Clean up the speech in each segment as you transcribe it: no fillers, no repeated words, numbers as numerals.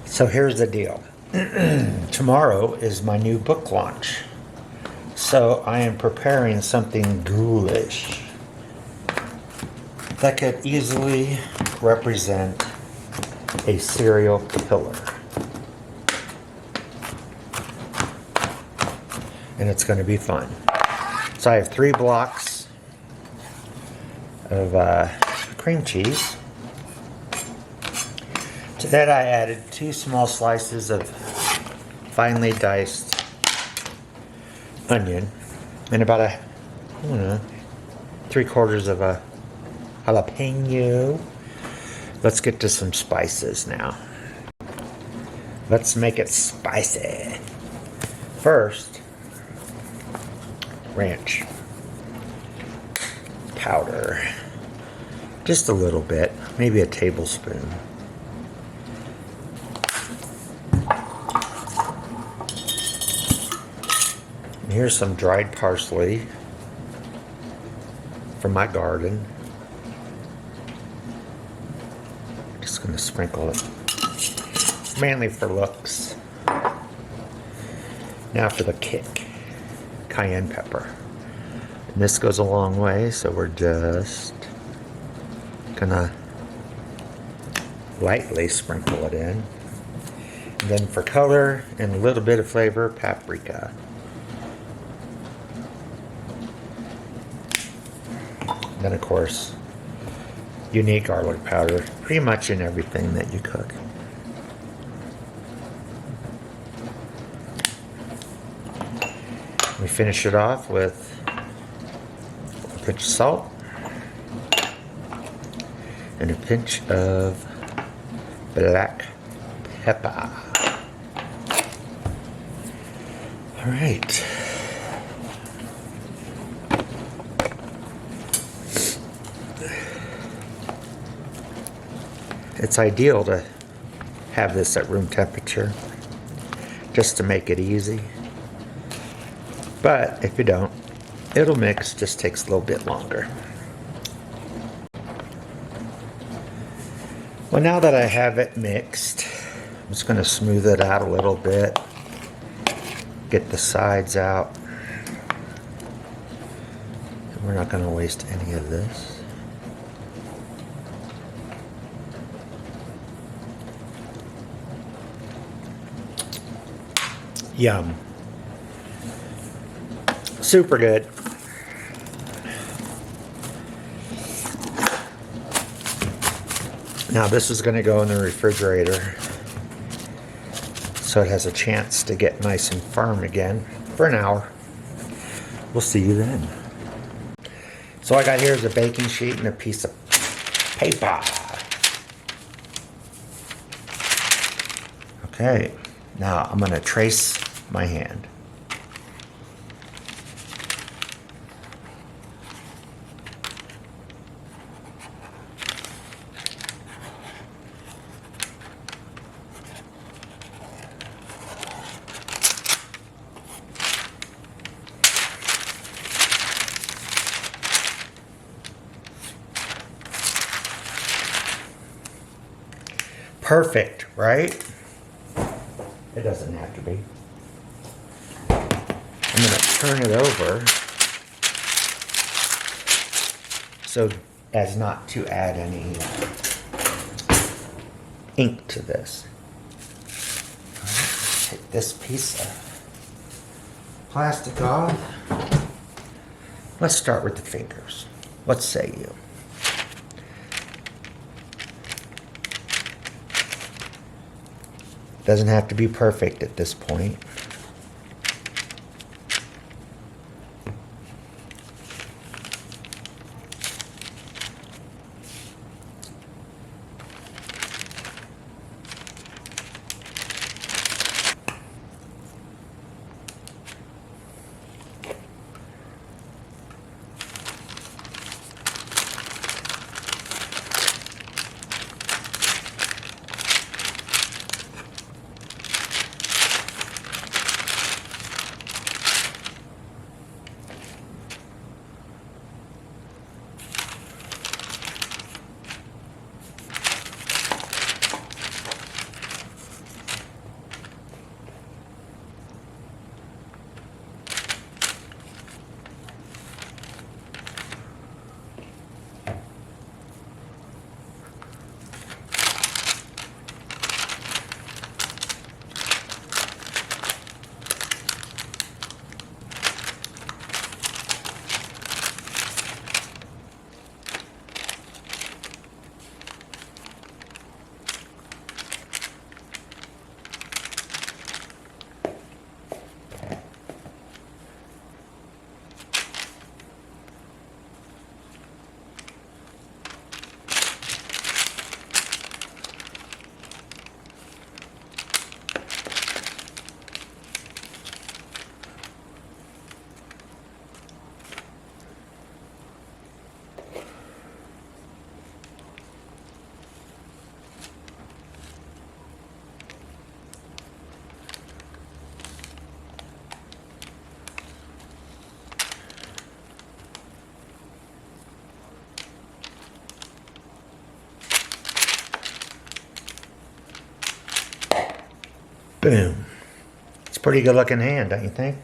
So here's the deal. Tomorrow is my new book launch. So I am preparing something ghoulish that could easily represent a serial killer. And it's going to be fun. So I have 3 blocks of cream cheese. To that I added 2 small slices of finely diced onion and about I don't know, 3/4 of a jalapeno. Let's get to some spices now. Let's make it spicy. First, ranch powder. Just a little bit, maybe a tablespoon. Here's some dried parsley from my garden. Just going to sprinkle it, mainly for looks. Now for the kick, cayenne pepper. And this goes a long way, so we're just gonna lightly sprinkle it in. And then for color and a little bit of flavor, paprika. Then of course, you need garlic powder pretty much in everything that you cook. We finish it off with a pinch of salt and a pinch of black pepper. All right. It's ideal to have this at room temperature just to make it easy. But if you don't, it'll mix, just takes a little bit longer. Well, now that I have it mixed, I'm just going to smooth it out a little bit. Get the sides out. And we're not going to waste any of this. Yum. Super good. Now this is going to go in the refrigerator so it has a chance to get nice and firm again for an hour. We'll see you then. So all I got here is a baking sheet and a piece of paper. Okay, now I'm going to trace my hand. Perfect, right? It doesn't have to be. I'm going to turn it over so as not to add any ink to this. Right, take this piece of plastic off. Let's start with the fingers. What say you? Doesn't have to be perfect at this point. Boom. It's a pretty good looking hand, don't you think?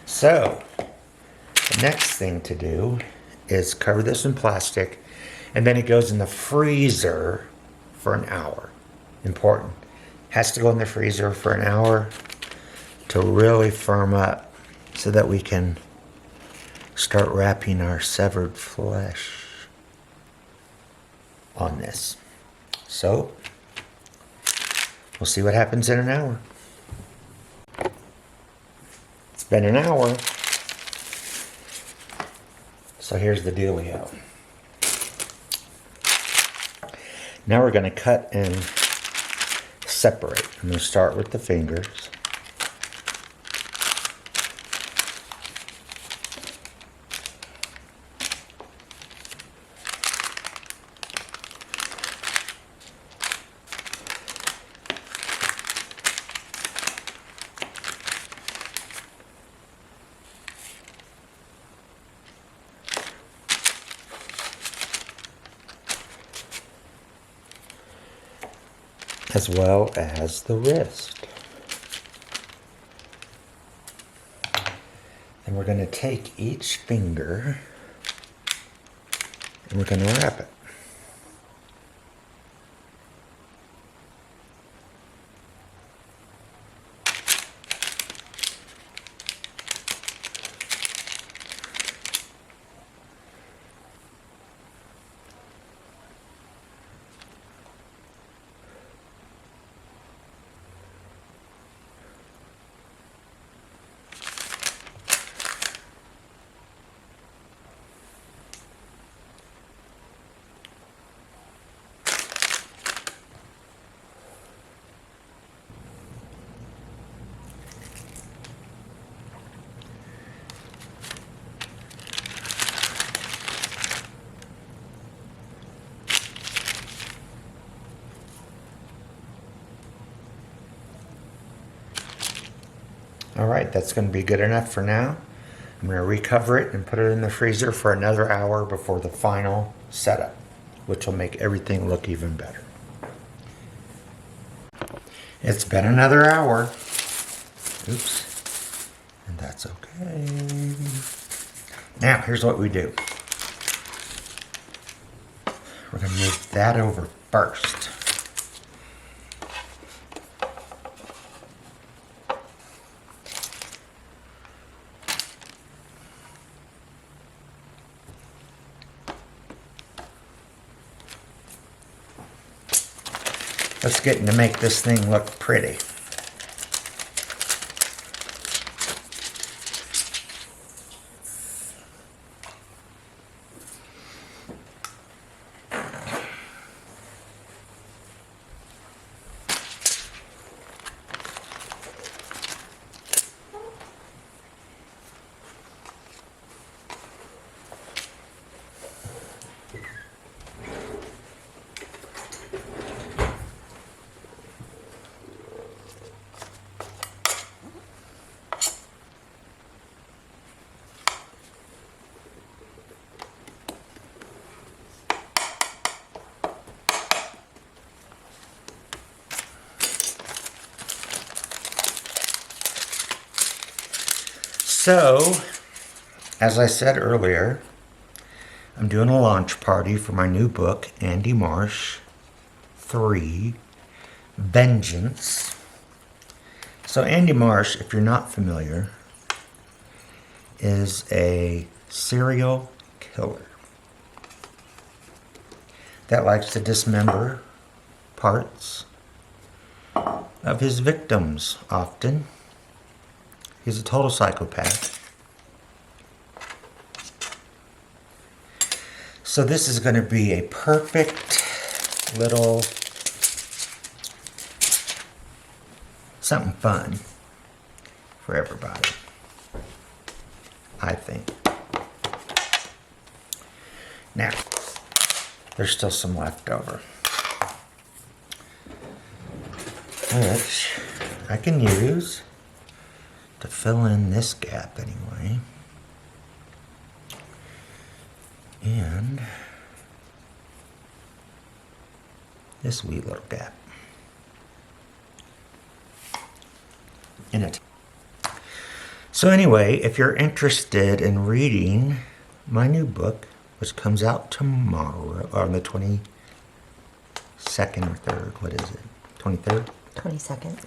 So, the next thing to do is cover this in plastic, and then it goes in the freezer for an hour. Important. Has to go in the freezer for an hour to really firm up so that we can start wrapping our severed flesh on this. So, we'll see what happens in an hour. It's been an hour. So here's the dealio. Now we're going to cut and separate. I'm going to start with the fingers. As well as the wrist. And we're going to take each finger and we're going to wrap it. Alright, that's going to be good enough for now. I'm going to recover it and put it in the freezer for another hour before the final setup, which will make everything look even better. It's been another hour. Oops. And that's okay. Now, here's what we do. We're going to move that over first. Let's get to make this thing look pretty. So, as I said earlier, I'm doing a launch party for my new book, Andy Marsh 3, Vengeance. So Andy Marsh, if you're not familiar, is a serial killer that likes to dismember parts of his victims often. He's a total psychopath. So this is going to be a perfect little something fun for everybody, I think. Now, there's still some left over, which I can use to fill in this gap anyway. And this wee little gap. in it. So anyway, if you're interested in reading my new book, which comes out tomorrow, on the 22nd or 3rd, what is it? 23rd? 22nd.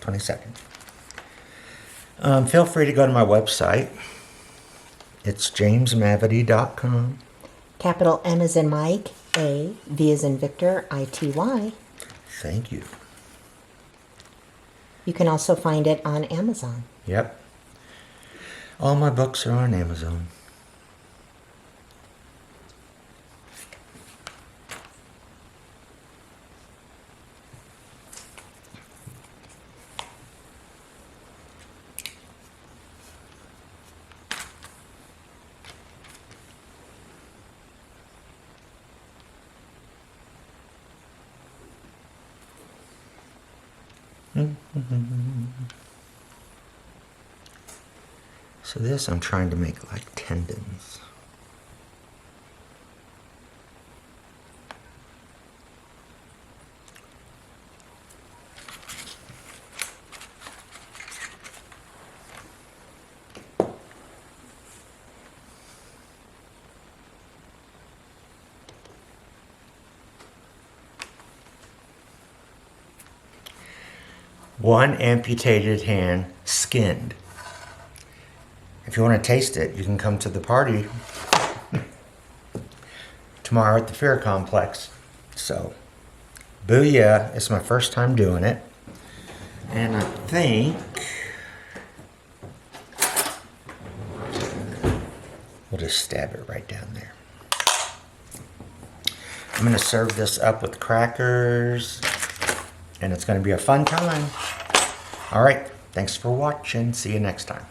22nd. Feel free to go to my website. It's jamesmavity.com. Capital M as in Mike, A, V as in Victor, I-T-Y. Thank you. You can also find it on Amazon. Yep. All my books are on Amazon. So this I'm trying to make like tendons. One amputated hand skinned. If you want to taste it, you can come to the party tomorrow at the Fair Complex. So, booyah, it's my first time doing it. And I think we'll just stab it right down there. I'm going to serve this up with crackers, and it's going to be a fun time. All right, thanks for watching. See you next time.